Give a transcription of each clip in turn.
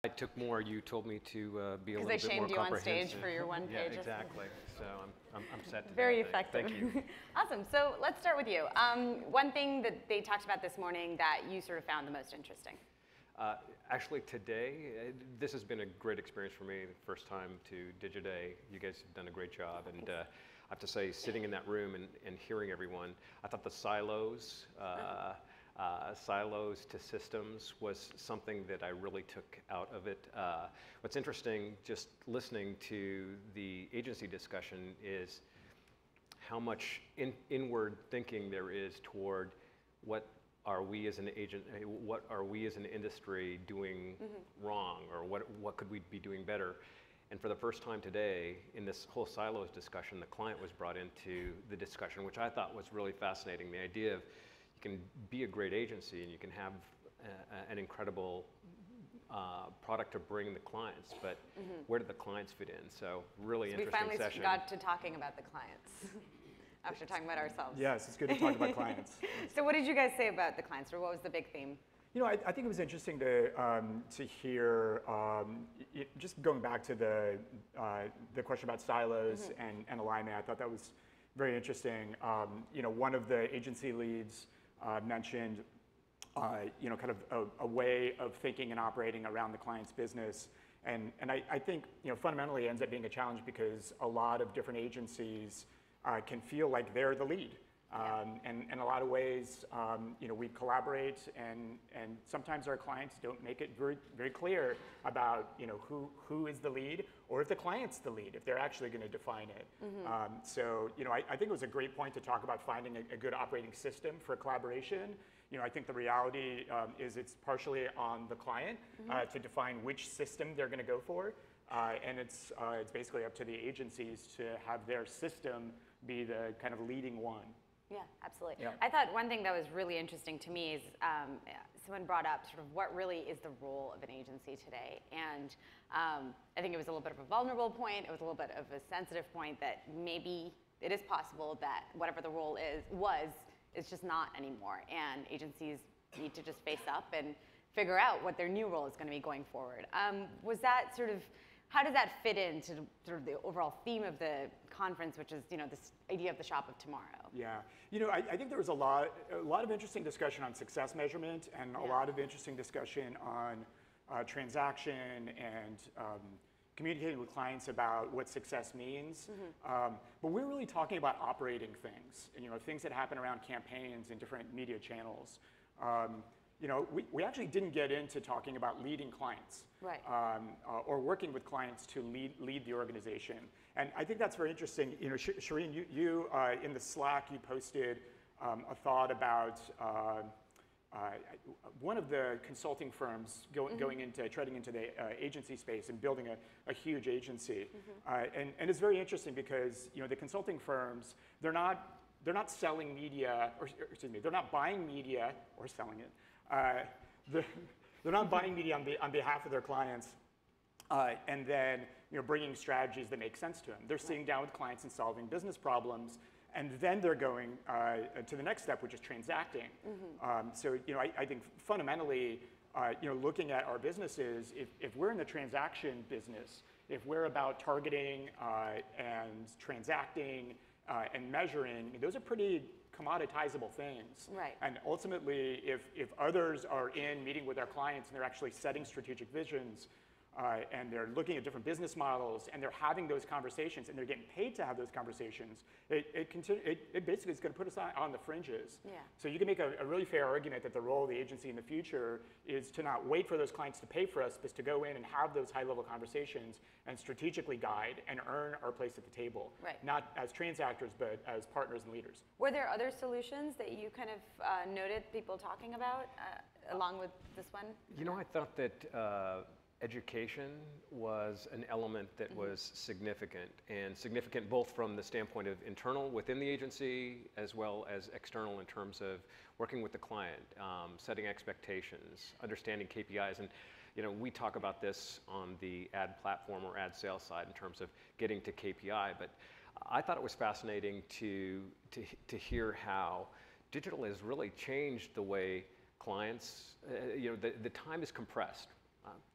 I took more. You told me to be a little bit more comprehensive. Because they shamed you on stage for your one page. Yeah, exactly. So I'm set to Very that. effective. Thank you. Awesome. So let's start with you. One thing that they talked about this morning that you sort of found the most interesting. Actually, today, this has been a great experience for me. The first time to Digiday. You guys have done a great job. And I have to say, sitting in that room and hearing everyone, I thought the silos to systems was something that I really took out of it. What's interesting, just listening to the agency discussion, is how much inward thinking there is toward what are we as an agent, what are we as an industry doing wrong, or what could we be doing better? And for the first time today, in this whole silos discussion, the client was brought into the discussion, which I thought was really fascinating. The idea of you can be a great agency and you can have an incredible product to bring the clients, but where do the clients fit in? So really interesting session. We finally got to talking about the clients after talking about ourselves. Yes, it's good to talk about clients. So what did you guys say about the clients, or what was the big theme? You know, I think it was interesting to hear, just going back to the question about silos and alignment. I thought that was very interesting. You know, one of the agency leads mentioned, you know, kind of a way of thinking and operating around the client's business. And I think, you know, fundamentally it ends up being a challenge because a lot of different agencies can feel like they're the lead. And in a lot of ways, you know, we collaborate, and sometimes our clients don't make it very clear about, you know, who is the lead, or if the client's the lead, if they're actually going to define it. So, you know, I think it was a great point to talk about finding a good operating system for collaboration. You know, I think the reality is it's partially on the client to define which system they're going to go for, and it's basically up to the agencies to have their system be the kind of leading one. Yeah, absolutely. Yeah. I thought one thing that was really interesting to me is someone brought up sort of what really is the role of an agency today. And I think it was a little bit of a vulnerable point. It was a little bit of a sensitive point that maybe it is possible that whatever the role is just not anymore. And agencies need to just face up and figure out what their new role is going to be going forward. Was that sort of, how does that fit into sort of the overall theme of the conference, which is, you know, this idea of the shop of tomorrow? Yeah, you know, I think there was a lot of interesting discussion on success measurement, and a lot of interesting discussion on transaction and communicating with clients about what success means. But we're really talking about operating things, and, you know, things that happen around campaigns and different media channels. You know, we actually didn't get into talking about leading clients, right, or working with clients to lead the organization. And I think that's very interesting. You know, Shireen, you in the Slack, you posted a thought about one of the consulting firms treading into the agency space and building a huge agency. And it's very interesting because, you know, the consulting firms, they're not selling media, or excuse me, they're not buying media or selling it. They're not buying media on behalf of their clients, and then, you know, bringing strategies that make sense to them. They're sitting down with clients and solving business problems, and then they're going to the next step, which is transacting. So, you know, I think fundamentally, you know, looking at our businesses, if we're in the transaction business, if we're about targeting and transacting and measuring, those are pretty commoditizable things. Right. And ultimately, if others are in meeting with our clients and they're actually setting strategic visions, and they're looking at different business models, and they're having those conversations, and they're getting paid to have those conversations, it basically is going to put us on the fringes. Yeah. So you can make a really fair argument that the role of the agency in the future is to not wait for those clients to pay for us, but to go in and have those high-level conversations and strategically guide and earn our place at the table. Right. Not as transactors, but as partners and leaders. Were there other solutions that you kind of noted people talking about along with this one? You know, I thought that education was an element that was significant, and significant both from the standpoint of internal within the agency as well as external in terms of working with the client, setting expectations, understanding KPIs. And, you know, we talk about this on the ad platform or ad sales side in terms of getting to KPI, but I thought it was fascinating to hear how digital has really changed the way clients, you know, the time is compressed.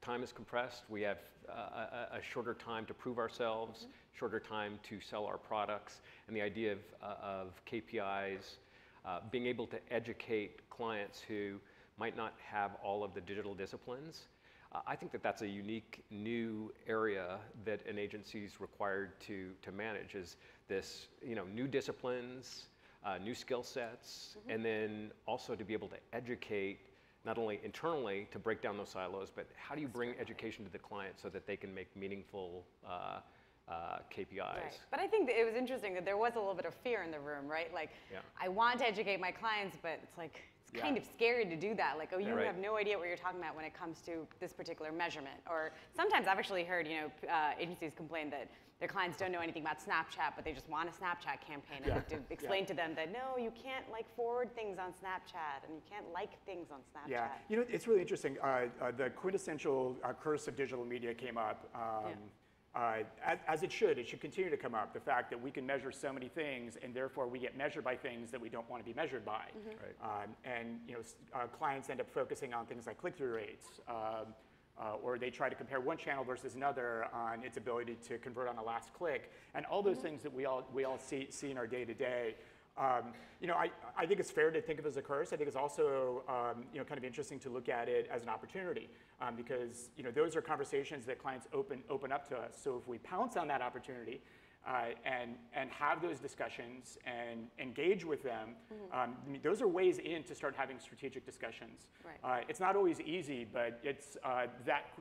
time is compressed. We have a shorter time to prove ourselves, shorter time to sell our products, and the idea of KPIs, being able to educate clients who might not have all of the digital disciplines. I think that that's a unique new area that an agency is required to manage, is this, new disciplines, new skill sets, and then also to be able to educate not only internally to break down those silos, but how do you bring education to the client so that they can make meaningful KPIs? Right. But I think that it was interesting that there was a little bit of fear in the room, right? Like, I want to educate my clients, but it's like, it's kind of scary to do that. Like, oh, you have no idea what you're talking about when it comes to this particular measurement. Or sometimes I've actually heard, agencies complain that their clients don't know anything about Snapchat, but they just want a Snapchat campaign. And I have to explain to them that, no, you can't forward things on Snapchat, and you can't like things on Snapchat. Yeah, it's really interesting. The quintessential curse of digital media came up. As it should continue to come up. The fact that we can measure so many things, and therefore we get measured by things that we don't want to be measured by. And clients end up focusing on things like click-through rates, or they try to compare one channel versus another on its ability to convert on the last click, and all those things that we all see in our day-to-day. I think it's fair to think of it as a curse. I think it's also kind of interesting to look at it as an opportunity, because those are conversations that clients open up to us. So if we pounce on that opportunity and have those discussions and engage with them, those are ways in to start having strategic discussions. It's not always easy, but it's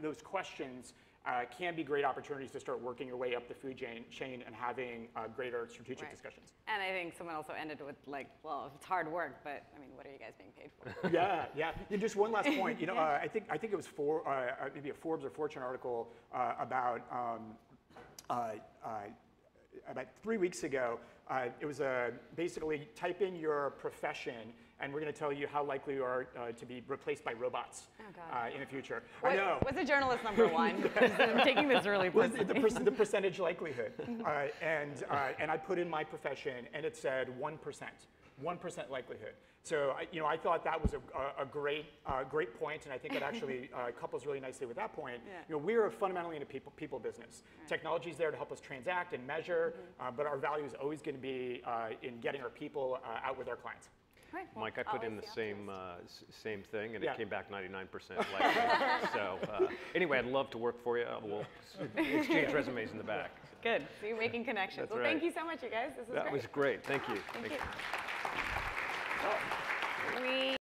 those questions can be great opportunities to start working your way up the food chain and having greater strategic discussions. And I think someone also ended with well, it's hard work, but I mean, what are you guys being paid for? Yeah. And just one last point. I think it was maybe a Forbes or Fortune article about 3 weeks ago. It was basically type in your profession, and we're going to tell you how likely you are to be replaced by robots in the future. I know. What's a journalist number one? I'm taking this really personally. The percentage likelihood. And I put in my profession, and it said 1% likelihood. So I thought that was a great point, and I think it actually couples really nicely with that point. We are fundamentally in a people business. Technology is there to help us transact and measure, but our value is always going to be in getting our people out with our clients. Right, well, Mike, I put in the same thing, and it came back 99% likely. So anyway, I'd love to work for you. We'll exchange resumes in the back. Good. So you're making connections. That's well, right. thank you so much, you guys. This was great. That was great. Thank you. Thank you. We